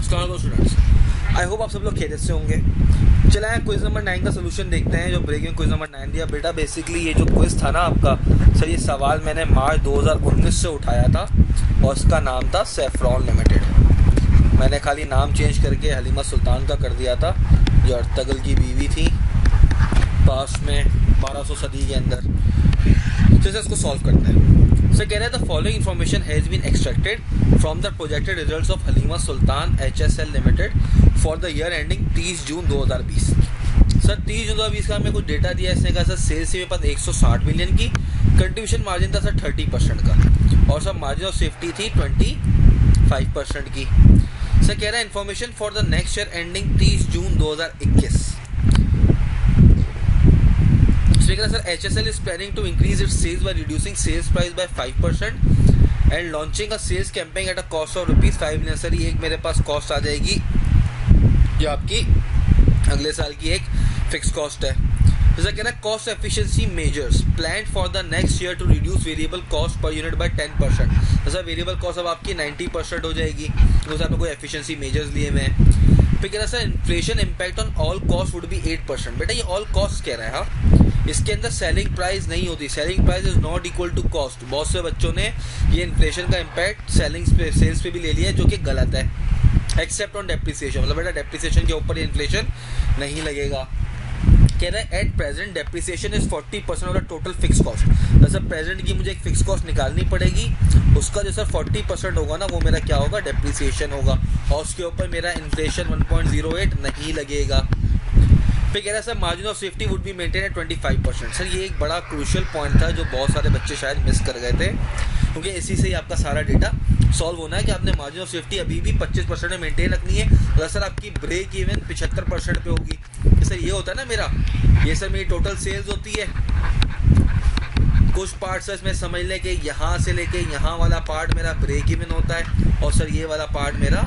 Students, I hope आप सब लोग खैरियत से होंगे। चला है क्विज नंबर 9 का सोल्यूशन देखते हैं। जो ब्रेकिंग क्विज नंबर 9 दिया बेटा, बेसिकली ये जो क्विज था ना आपका सर, ये सवाल मैंने मार्च 2019 से उठाया था और इसका नाम था सेफ्रॉन लिमिटेड। मैंने खाली नाम चेंज करके हलीमा सुल्तान का कर दिया था, जो अर्तगल की बीवी थी पास में 1200 सदी के अंदर। जैसे इसको सॉल्व करते हैं। सर कह रहे हैं the following information has been extracted from the projected results of Halima Sultan HSL limited for the year ending 30 June 2020। Sir 30 June 2020 का हमें कुछ डेटा दिया है। इसने कहा सर सेल्स मेरे पास 160 मिलियन की, कंट्रीब्यूशन मार्जिन था सर 30% का, और सर मार्जिन ऑफ सेफ्टी थी 25% की। सर कह रहा है information for the next year ending 30 June 2021। Sir HSL is planning to increase its sales by reducing sales price by 5% and launching a sales campaign at a cost of ₹5 million। Sir ये एक मेरे पास cost आ जाएगी जो आपकी अगले साल की एक फिक्स कॉस्ट है। जैसा कह रहा है cost efficiency measures planned for the next year to reduce variable cost per unit by 10%। जैसा वेरिएबल कॉस्ट अब आपकी 90% हो जाएगी, तो आपने कोई एफिशिएंसी मेजर्स लिए हुए हैं। फिर कह रहा है sir inflation impact on all cost would be 8%। बेटा ये ऑल कॉस्ट कह रहा है, हाँ इसके अंदर सेलिंग प्राइस नहीं होती। Selling price is not equal to cost. बहुत से बच्चों ने ये इन्फ्लेशन का इम्पैक्ट सेल्स पे भी ले लिया है, जो कि गलत है। एक्सेप्ट ऑन डेप्रिसिएशन, मतलब बेटा डेप्रिसिएशन के ऊपर इन्फ्लेशन नहीं लगेगा। कह रहा है at present depreciation is 40% of the total fix cost. जैसे प्रेजेंट की मुझे एक फिक्स कॉस्ट निकालनी पड़ेगी, उसका जो सर 40% होगा ना, वो मेरा क्या होगा, डेप्रिसिएशन होगा, और उसके ऊपर मेरा इन्फ्लेशन 1.08 नहीं लगेगा। फिर कह रहा है sir margin of safety would be maintain at 25%। Sir ये एक बड़ा क्रूशियल पॉइंट था जो बहुत सारे बच्चे शायद मिस कर गए थे, क्योंकि इसी से ही आपका सारा डेटा सॉल्व होना है कि आपने मार्जिन ऑफ सेफ्टी अभी भी 25% में मेंटेन रखनी है। अगर सर आपकी ब्रेक इवन 75% पे होगी, तो सर ये होता है ना मेरा, ये सर मेरी टोटल सेल्स होती है। कुछ पार्ट इसमें समझ लें कि यहाँ से लेके यहाँ वाला पार्ट मेरा ब्रेक इवन होता है, और सर ये वाला पार्ट मेरा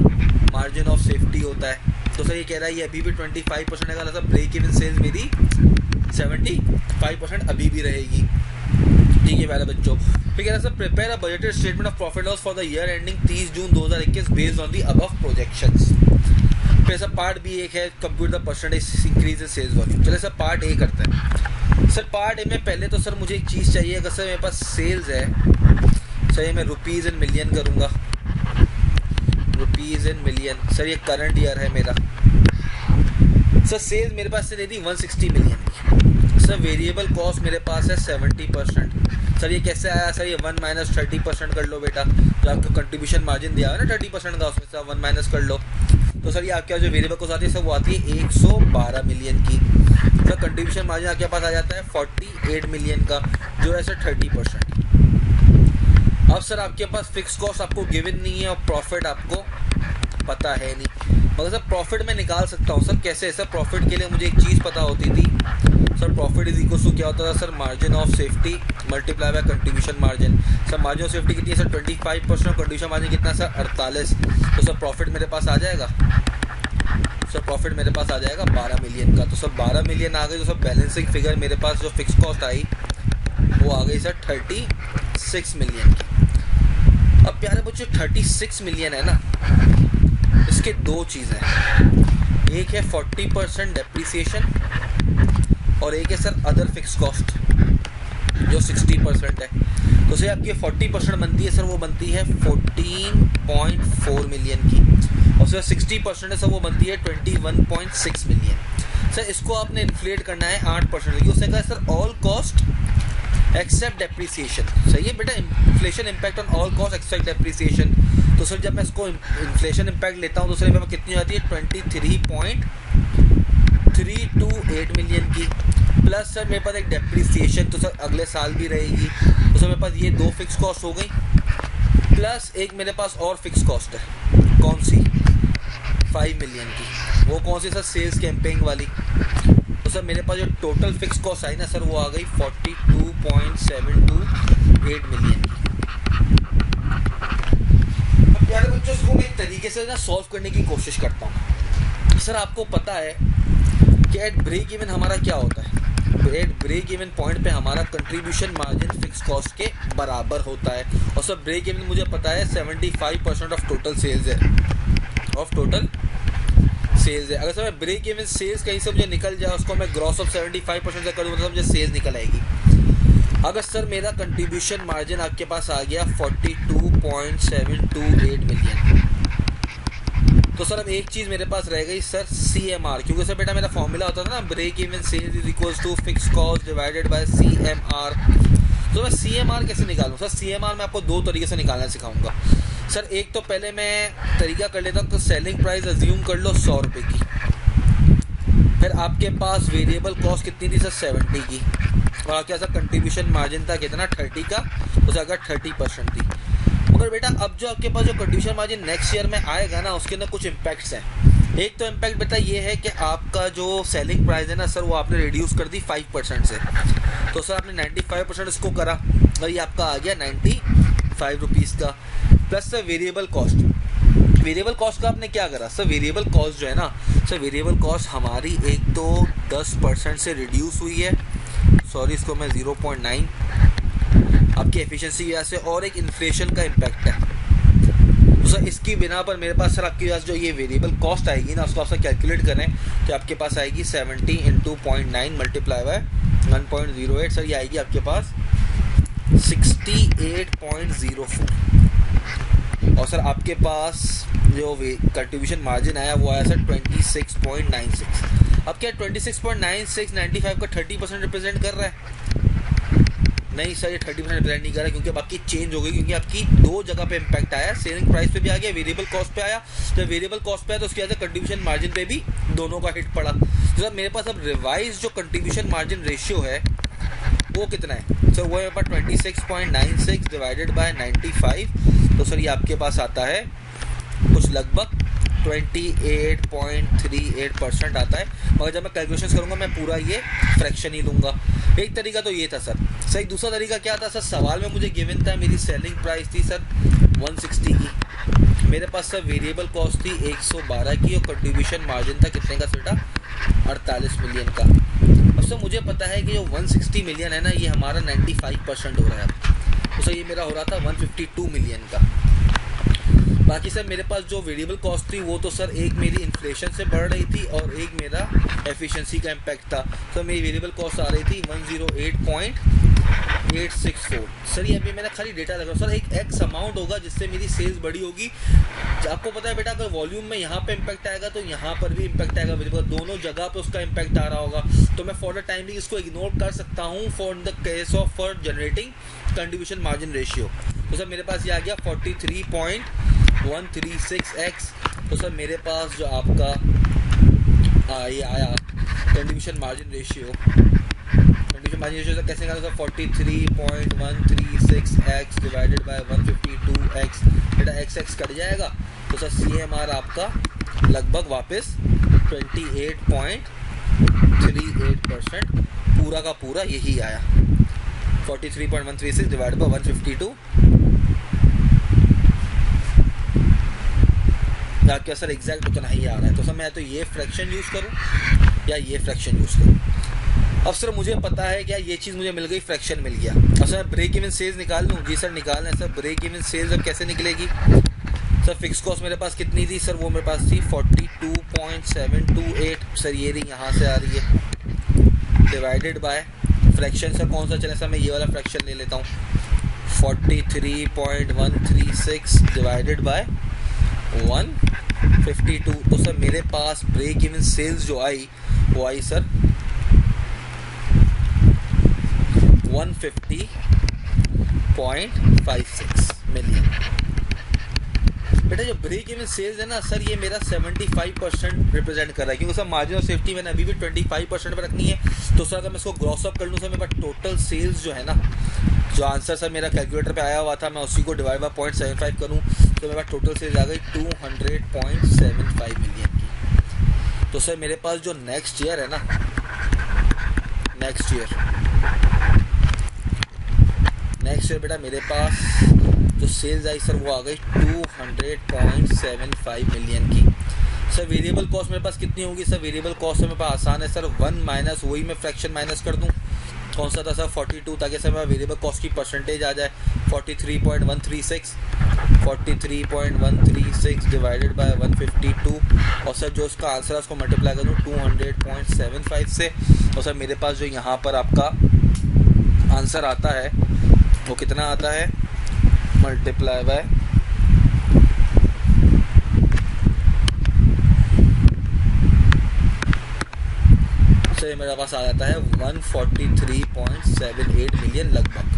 मार्जिन ऑफ सेफ्टी होता है। तो सर ये कह रहा है ये अभी भी 25% है, सर ब्रेक इवन सेल्स मेरी 75% अभी भी रहेगी। ठीक है प्यारे बच्चों। फिर कह रहा है sir prepare a budgeted statement of profit loss for the year ending 30 June 2021 based on the above projections. फिर सर पार्ट बी एक है compute the percentage increase in sales volume. चलिए सर पार्ट ए करते हैं। Sir part ए में पहले तो sir मुझे एक चीज़ चाहिए। अगर सर मेरे पास सेल्स है, सर ये मैं रुपीज़ इन मिलियन करूँगा, रुपीज़ इन मिलियन। सर ये करंट ईयर है मेरा। सर सेल्स मेरे पास से दे दी 160 मिलियन। सर वेरिएबल कॉस्ट मेरे पास है 70%। सर ये कैसे आया? सर ये 1 माइनस 30% कर लो बेटा, जो आपको कंट्रीब्यूशन मार्जिन दिया है ना 30% का, उसमें से 1 माइनस कर लो। तो सर ये आपके जो वेरिएबल कॉस्ट आती है सर वो आती है 112 मिलियन की। सर कंट्रीब्यूशन मार्जिन आपके पास आ जाता है 48 मिलियन का, जो है सर 30%। अब सर आपके पास फिक्स कॉस्ट आपको गिवन नहीं है और प्रॉफिट आपको पता है नहीं, मगर सर प्रॉफिट मैं निकाल सकता हूँ। सर कैसे? सर प्रॉफिट के लिए मुझे एक चीज़ पता होती थी। Sir profit is equal to क्या होता था sir, margin of safety multiply by contribution margin. Sir margin of safety कितनी है सर 25%, और कंट्रीब्यूशन मार्जिन कितना सर 48। तो सर प्रॉफिट मेरे पास आ जाएगा, सर प्रॉफिट मेरे पास आ जाएगा 12 मिलियन का। तो सर 12 मिलियन आ गई, तो सर बैलेंसिंग फिगर मेरे पास जो फिक्स कॉस्ट आई वो आ गई सर 36 मिलियन की। अब प्यारे बच्चों 36 मिलियन है ना, इसके दो चीज़ें हैं। एक है 40% डेप्रिसिएशन, और एक है सर अदर फिक्स कॉस्ट जो 60% है। तो सर आपकी 40% बनती है सर, वो बनती है 14.4 मिलियन की, और सर 60% है सर वो बनती है 21.6 मिलियन। सर इसको आपने इन्फ्लेट करना है 8% की। उसने कहा sir all cost except depreciation. सही है बेटा, inflation impact on all cost except depreciation. तो सर जब मैं इसको इन्फ्लेशन इम्पैक्ट लेता हूँ तो सर मेरे पास कितनी आती है 23.328 मिलियन की, प्लस सर मेरे पास एक डेप्रिसिएशन तो सर अगले साल भी रहेगी। तो सर मेरे पास ये दो फिक्स कॉस्ट हो गई, प्लस एक मेरे पास और फिक्स कॉस्ट है। कौन सी? 5 मिलियन की। वो कौन सी सर? सेल्स कैंपेन वाली। तो सर मेरे पास जो टोटल फिक्स कॉस्ट आई ना सर वो आ गई 42.728 मिलियन की। अब प्यारे बच्चों इसको मैं एक तरीके से ना सॉल्व करने की कोशिश करता हूँ। सर आपको पता है कि एट ब्रेक इवन हमारा क्या होता है? एट ब्रेक इवन पॉइंट पे हमारा कंट्रीब्यूशन मार्जिन फिक्स कॉस्ट के बराबर होता है, और सर ब्रेक इवन मुझे पता है 75% ऑफ टोटल सेल्स है। ऑफ टोटल सेल्स है। अगर सर मैं ब्रेक इवन सेल्स कहीं से मुझे निकल जाए, उसको मैं ग्रॉस ऑफ 75% से करूँ तो मुझे सेल्स निकल आएगी। अगर सर मेरा कंट्रीब्यूशन मार्जिन आपके पास आ गया 42.728 मिलियन, तो सर अब एक चीज़ मेरे पास रह गई सर CMR, क्योंकि सर बेटा मेरा फॉर्मूला होता था ना break even sales is equals to fix cost divided by CMR। तो मैं CMR कैसे निकालूँ सर? CMR मैं आपको दो तरीके से निकालना सिखाऊंगा सर। एक तो पहले मैं तरीका कर लेता हूँ, तो सेलिंग प्राइस अज्यूम कर लो 100 रुपये की, फिर आपके पास वेरिएबल कॉस्ट कितनी थी सर 70 की, और आपके पास कंट्रीब्यूशन मार्जिन था कितना 30 का, तो सर अगर 30% थी। मगर बेटा अब जो आपके पास जो कंट्रीब्यूशन मार्जिन नेक्स्ट ईयर में आएगा ना, उसके अंदर कुछ इम्पैक्ट्स हैं। एक तो इम्पैक्ट बेटा ये है कि आपका जो सेलिंग प्राइस है ना सर, वो आपने रिड्यूस कर दी 5% से, तो सर आपने 95% इसको करा और ये आपका आ गया 95 रुपीज़ का। Plus sir variable cost, variable cost का आपने क्या करा सर? वेरिएबल कॉस्ट जो है ना सर, वेरिएबल कॉस्ट हमारी एक तो 10% से रिड्यूस हुई है, सॉरी इसको मैं 0.9 आपकी एफिशिएंसी की वजह से, और एक इन्फ्लेशन का इम्पैक्ट है। तो सर इसकी बिना पर मेरे पास सर आपके पास जो ये वेरिएबल कॉस्ट आएगी ना, उसको आप सर कैलकुलेट करें तो आपके पास आएगी 70 × 0.9 मल्टीप्लाई बाय 1.08, सर ये आएगी आपके पास 68.04। और सर आपके पास जो कंट्रीब्यूशन मार्जिन आया वो आया सर 26.96। अब क्या 26.96 95 का 30% रिप्रेजेंट कर रहा है? नहीं सर, ये 30% रिप्रेजेंट नहीं कर रहा है, क्योंकि अब आपकी चेंज हो गई, क्योंकि आपकी दो जगह पे इम्पैक्ट आया, सेलिंग प्राइस पे भी आ गया, वेरिएबल कॉस्ट पे आया। जब वेरिएबल कॉस्ट पे आया तो उसकी वजह से कंट्रीब्यूशन मार्जिन पे भी दोनों का हिट पड़ा। तो सर मेरे पास अब रिवाइज जो कंट्रीब्यूशन मार्जिन रेशियो है वो कितना है सर? वो है 26.96 डिवाइडेड बाय 95, तो सर ये आपके पास आता है कुछ लगभग 28.38% आता है। मगर जब मैं कैलकुलेशन करूँगा मैं पूरा ये फ्रैक्शन ही लूँगा। एक तरीका तो ये था सर। एक दूसरा तरीका क्या था सर? सवाल में मुझे गिवन था मेरी सेलिंग प्राइस थी सर 160 की, मेरे पास सर वेरिएबल कॉस्ट थी 112 की, और कंट्रीब्यूशन मार्जिन था कितने का बेटा? 48 मिलियन का। अब सर मुझे पता है कि जो 160 मिलियन है ना, ये हमारा 95% हो रहा है। तो सर ये मेरा हो रहा था 152 मिलियन का। बाकी सर मेरे पास जो वेरिएबल कॉस्ट थी वो तो सर एक मेरी इन्फ्लेशन से बढ़ रही थी और एक मेरा एफिशिएंसी का इम्पैक्ट था। तो मेरी वेरिएबल कॉस्ट आ रही थी 108.864। सर ये अभी मैंने खाली डेटा लगा सर, एक एक्स अमाउंट होगा जिससे मेरी सेल्स बड़ी होगी। आपको पता है बेटा, अगर वॉल्यूम में यहाँ पे इम्पैक्ट आएगा तो यहाँ पर भी इम्पैक्ट आएगा, दोनों जगह पे उसका इम्पैक्ट आ रहा होगा। तो मैं फॉर द टाइम भी इसको इग्नोर कर सकता हूँ for the case of for generating contribution margin ratio. तो सर मेरे पास ये आ गया 43.136x। तो सर मेरे पास जो आपका ये आया contribution margin ratio, contribution margin ratio कैसे निकाला sir? 43.136x divided by 152x, बेटा x कट जाएगा, तो सर CMR आपका लगभग वापस 28.38% पूरा का पूरा यही आया। 43.136 डिवाइडेड बाय 152, आपके सर एग्जैक्ट उतना ही आ रहा है। तो सर मैं तो ये फ्रैक्शन यूज़ करूँ या ये फ्रैक्शन यूज़ करूँ? अब सर मुझे पता है क्या ये चीज़ मुझे मिल गई, फ्रैक्शन मिल गया। अब सर ब्रेक इवन सेल्स निकाल लूँ? जी सर निकालना है सर। ब्रेक इवन सेल्स अब कैसे निकलेगी सर? फिक्स कॉस्ट मेरे पास कितनी थी सर? वो मेरे पास थी 42.728, सर ये रही यहाँ से आ रही है, डिवाइडेड बाय फ्रैक्शन सर कौन सा चले सर? मैं ये वाला फ्रैक्शन ले लेता हूँ, 43.136 डिवाइडेड बाय 152। तो सर मेरे पास ब्रेक इवन सेल्स जो आई वो आई सर 150.56 मिलियन। बेटा जो ब्रेक इवन सेल्स है ना सर, ये मेरा 75% रिप्रेजेंट कर रहा है, क्योंकि सर मार्जिन ऑफ सेफ्टी मैंने अभी भी 25% पर रखनी है। तो सर अगर मैं इसको ग्रॉस अप कर लूँ सर, मेरे पास टोटल सेल्स जो है ना, जो आंसर सर मेरा कैलकुलेटर पे आया हुआ था, मैं उसी को डिवाइड बाय 0.75 करूँ तो मेरे पास टोटल सेल्स आ गई 200.75 मिलियन की। तो सर मेरे पास जो नेक्स्ट ईयर है ना, नेक्स्ट ईयर बेटा मेरे पास जो सेल्स आई सर वो आ गई 200.75 मिलियन की। सर वेरिएबल कॉस्ट मेरे पास कितनी होगी सर? वेरिएबल कॉस्ट मेरे पास आसान है सर, 1 माइनस वही मैं फ्रैक्शन माइनस कर दूं, कौन सा था सर? 42, ताकि सर मेरा वेरिएबल कॉस्ट की परसेंटेज आ जाए 43.136। 43.136 डिवाइडेड बाय 152 और सर जो उसका आंसर है उसको मल्टीप्लाई करूँ 200.75 से और सर मेरे पास जो यहाँ पर आपका आंसर आता है वो कितना आता है मल्टीप्लाई बाय सर मेरे पास आ जाता है 143.78 मिलियन लगभग।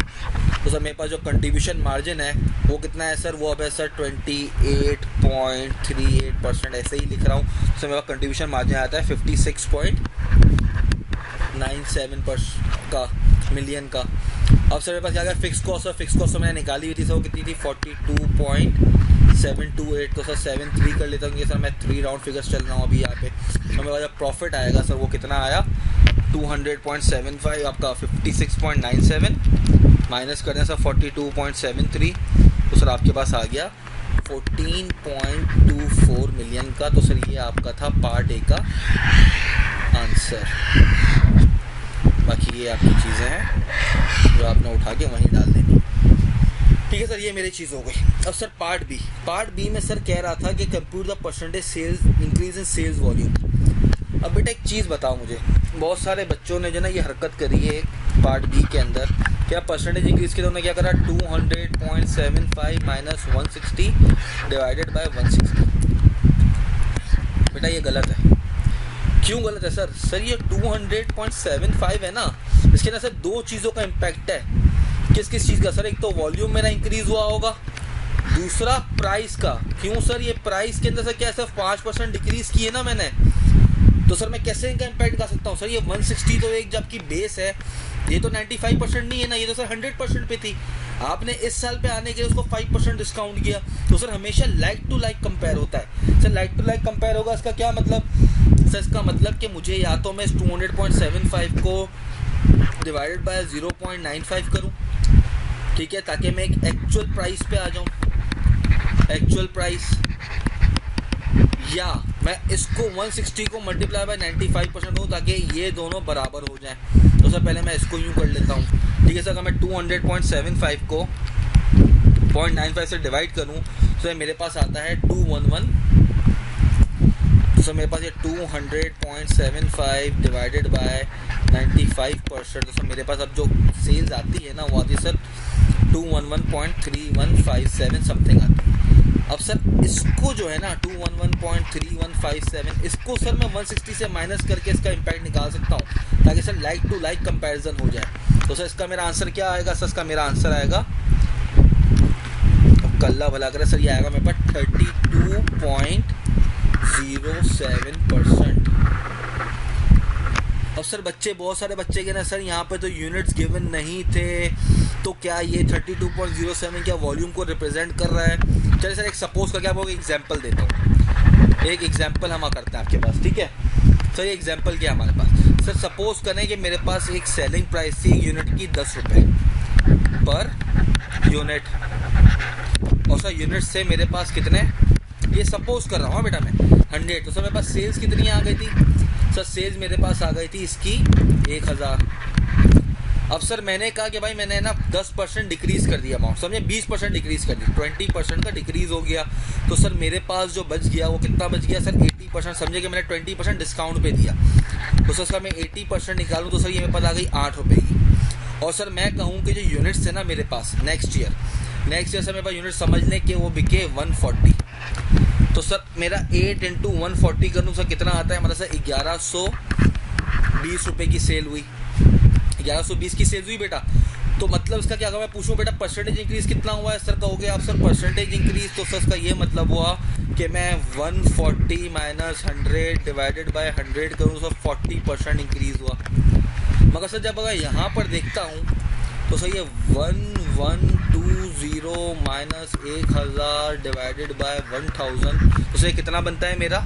तो सर मेरे पास जो कंट्रीब्यूशन मार्जिन है वो कितना है सर, वो अब है सर 28.38% ऐसे ही लिख रहा हूँ। तो सर मेरा कंट्रीब्यूशन मार्जिन आता है 56.97% का मिलियन का। अब सर मेरे पास क्या गया फिक्स कॉस्ट, और फिक्स कॉस्ट तो मैंने निकाली हुई थी सर वो कितनी थी 42.728। तो सर 73 कर लेता हूँ, ये सर मैं 3 राउंड फिगर्स चल रहा हूँ अभी यहाँ पे। तो मेरा जब प्रॉफिट आएगा सर वो कितना आया 200.75 आपका 56.97 माइनस कर दें सर 42.73 तो सर आपके पास आ गया 14.24 मिलियन का। तो सर ये आपका था पार्ट ए का आंसर। बाकी ये आपकी चीज़ें हैं जो आपने उठा के वहीं डाल देनी। ठीक है सर, ये मेरी चीज़ हो गई। अब सर पार्ट बी में सर कह रहा था कि compute the percentage sales increase in sales volume. अब बेटा एक चीज़ बताओ मुझे, बहुत सारे बच्चों ने जो ना ये हरकत करी है पार्ट बी के अंदर, क्या परसेंटेज इंक्रीज के लिए उन्होंने क्या करा 200.75 माइनस 160 डिवाइडेड बाय 160। बेटा ये गलत है। क्यों गलत है सर? सर ये 200.75 है ना, इसके अंदर सर दो चीज़ों का इम्पैक्ट है। किस किस चीज़ का सर? एक तो वॉल्यूम मेरा इंक्रीज हुआ होगा, दूसरा प्राइस का। क्यों सर? ये प्राइस के अंदर सर क्या सिर्फ 5% डिक्रीज की है ना मैंने, तो सर मैं कैसे इनका इम्पैक्ट निकाल सकता हूँ? सर ये 160 तो एक जबकि बेस है, ये तो 95% नहीं है ना, ये तो सर 100% पे थी। आपने इस साल पे आने के लिए उसको 5% डिस्काउंट किया, तो सर हमेशा लाइक टू लाइक कंपेयर होता है। Sir like to like compare होगा, इसका क्या मतलब? सर इसका मतलब कि मुझे या तो मैं इस 200.75 को डिवाइडेड बाय 0.95 करूँ, ठीक है, ताकि मैं एक एक्चुअल प्राइस पे आ जाऊँ, एक्चुअल प्राइस, या मैं इसको 160 को मल्टीप्लाई बाय 95% दूँ ताकि ये दोनों बराबर हो जाएं। तो सर पहले मैं इसको यूँ कर लेता हूँ, ठीक है सर। अगर मैं 200.75 को 0.95 से डिवाइड करूँ तो मेरे पास आता है 211। तो सर मेरे पास ये 200.75 डिवाइडेड बाय 95%, तो सर मेरे पास अब जो सेल्स आती है ना वो आती है सर 211.3157 समथिंग आती है। अब सर इसको जो है ना 211.3157 इसको सर मैं 160 से माइनस करके इसका इम्पैक्ट निकाल सकता हूँ ताकि sir like to like comparison हो जाए। तो सर इसका मेरा आंसर क्या आएगा? सर इसका मेरा आंसर आएगा, कल्ला भला करे सर, ये आएगा मेरे पास 32.07%। अब सर बच्चे, बहुत सारे बच्चे के ना सर यहाँ पे तो यूनिट्स गिवन नहीं थे, तो क्या ये 32.07 क्या वॉल्यूम को रिप्रेजेंट कर रहा है? चलिए सर एक सपोज करके आपको एक एग्जांपल देता हूँ। एक एग्जांपल हम करते हैं आपके पास, ठीक है सर। ये एग्जांपल क्या है हमारे पास? सर सपोज करें कि मेरे पास एक सेलिंग प्राइस थी यूनिट की 10 रुपये पर यूनिट, और सर यूनिट से मेरे पास कितने, ये सपोज कर रहा हूँ बेटा मैं 100। तो सर मेरे पास सेल्स कितनी आ गई थी? सर सेल्स मेरे पास आ गई थी इसकी 1000। अब सर मैंने कहा कि भाई मैंने ना 10% डिक्रीज़ कर दिया अमाउंट, समझे, 20% डिक्रीज़ कर दी, 20% का डिक्रीज़ हो गया। तो सर मेरे पास जो बच गया वो कितना बच गया सर 80%, समझे कि मैंने 20% डिस्काउंट पे दिया। तो सर मैं 80% निकालूँ तो सर ये मेरे पास आ गई 8 रुपये की। और सर मैं कहूँ कि जो यूनिट्स थे ना मेरे पास नेक्स्ट ईयर सर मेरे पास यूनिट समझ लें कि वो बिके 140। तो सर मेरा 8 इंटू 140 करूँ सर कितना आता है हमारा सर 1120 रुपये की सेल हुई, 1120 की सेल हुई बेटा। तो मतलब इसका क्या, अगर मैं पूछूं बेटा परसेंटेज इंक्रीज कितना हुआ है सर, कहोगे आप सर परसेंटेज इंक्रीज, तो सर इसका ये मतलब हुआ कि मैं 140 माइनस 100 डिवाइडेड बाय 100 करूँ सर 40% इंक्रीज हुआ। मगर सर जब अगर यहाँ पर देखता हूँ तो सर ये 1120 माइनस 1000 डिवाइडेड बाय 1000, तो सर ये कितना बनता है मेरा,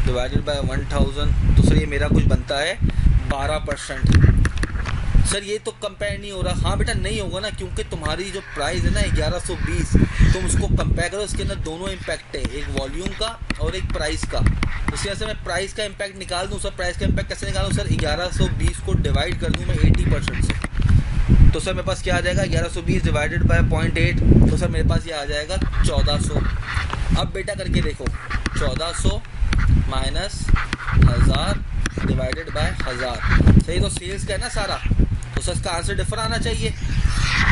डिवाइडेड बाय 1000, तो सर ये मेरा कुछ बनता है 12%। सर ये तो कंपेयर नहीं हो रहा। हाँ बेटा नहीं होगा ना, क्योंकि तुम्हारी जो प्राइस है ना 1120, तुम उसको कंपेयर करो, इसके अंदर दोनों इम्पैक्ट है, एक वॉल्यूम का और एक प्राइस का। उसकी वजह से मैं प्राइस का इम्पैक्ट निकाल दूँ सर। प्राइस का इम्पैक्ट कैसे निकालूँ सर? 1120 को डिवाइड कर दूँ मैं 80% से, तो सर मेरे पास क्या आ जाएगा 1120 डिवाइडेड बाय 0.8, तो सर मेरे पास ये आ जाएगा 1400। अब बेटा करके देखो 1400 माइनस 1000 डिवाइडेड बाय 1000, सही। तो सेल्स का है ना सारा, तो सर इसका आंसर डिफर आना चाहिए।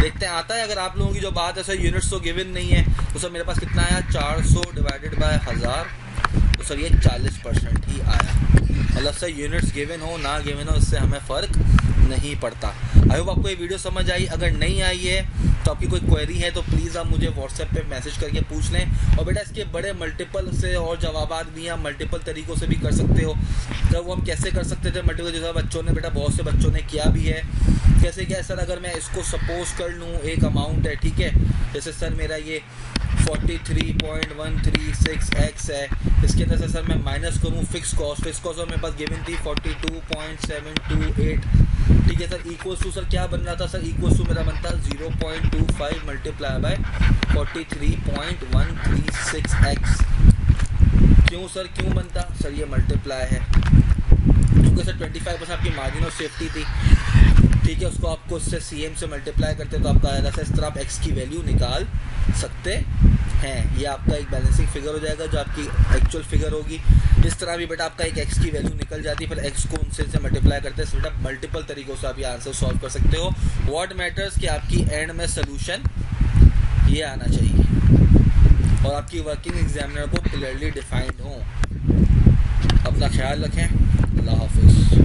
देखते हैं आता है। अगर आप लोगों की जो बात है सर यूनिट्स तो गिवन नहीं है, तो सर मेरे पास कितना आया 400 डिवाइडेड बाय 1000, तो सर ये 40% ही आया। मतलब सर यूनिट्स गिवन हो ना गिवन हो इससे हमें फ़र्क नहीं पड़ता। आई होप आपको ये वीडियो समझ आई। अगर नहीं आई है तो आपकी कोई क्वेरी है तो प्लीज़ आप मुझे व्हाट्सएप पे मैसेज करके पूछ लें। और बेटा इसके बड़े मल्टीपल से और जवाबात भी हैं, मल्टीपल तरीक़ों से भी कर सकते हो। तो वो हम कैसे कर सकते थे मल्टीपल, जैसा बच्चों ने बेटा बहुत से बच्चों ने किया भी है। कैसे क्या है सर, अगर मैं इसको सपोज कर लूँ एक अमाउंट है, ठीक है, जैसे सर मेरा ये 43.136x है, इसके अंदर से सर मैं माइनस करूँ फिक्स कॉस्ट मेरे पास गिवन थी 42.728, ठीक है सर। इक्वल्स टू सर क्या बन रहा था सर, इक्वल्स टू मेरा बनता 0.25 मल्टीप्लाई बाय 43.136x। क्यों सर, क्यों बनता सर, ये मल्टीप्लाई है क्योंकि सर 25% आपकी मार्जिन ऑफ सेफ्टी थी, ठीक है। उसको आपको इससे CM से मल्टीप्लाई करते तो आपका आएगा सर, इस तरह आप x की वैल्यू निकाल सकते हैं। ये आपका एक बैलेंसिंग फिगर हो जाएगा जो आपकी एक्चुअल फिगर होगी। इस तरह भी बेटा आपका एक x की वैल्यू निकल जाती है, फिर x को उनसे से मल्टीप्लाई करते हैं। बेटा मल्टीपल तरीक़ों से आप ये आंसर सॉल्व कर सकते हो। व्हाट मैटर्स कि आपकी एंड में सोल्यूशन ये आना चाहिए और आपकी वर्किंग एग्जामिनर को क्लियरली डिफाइंड हो। अपना ख्याल रखें। अल्लाह हाफिज़।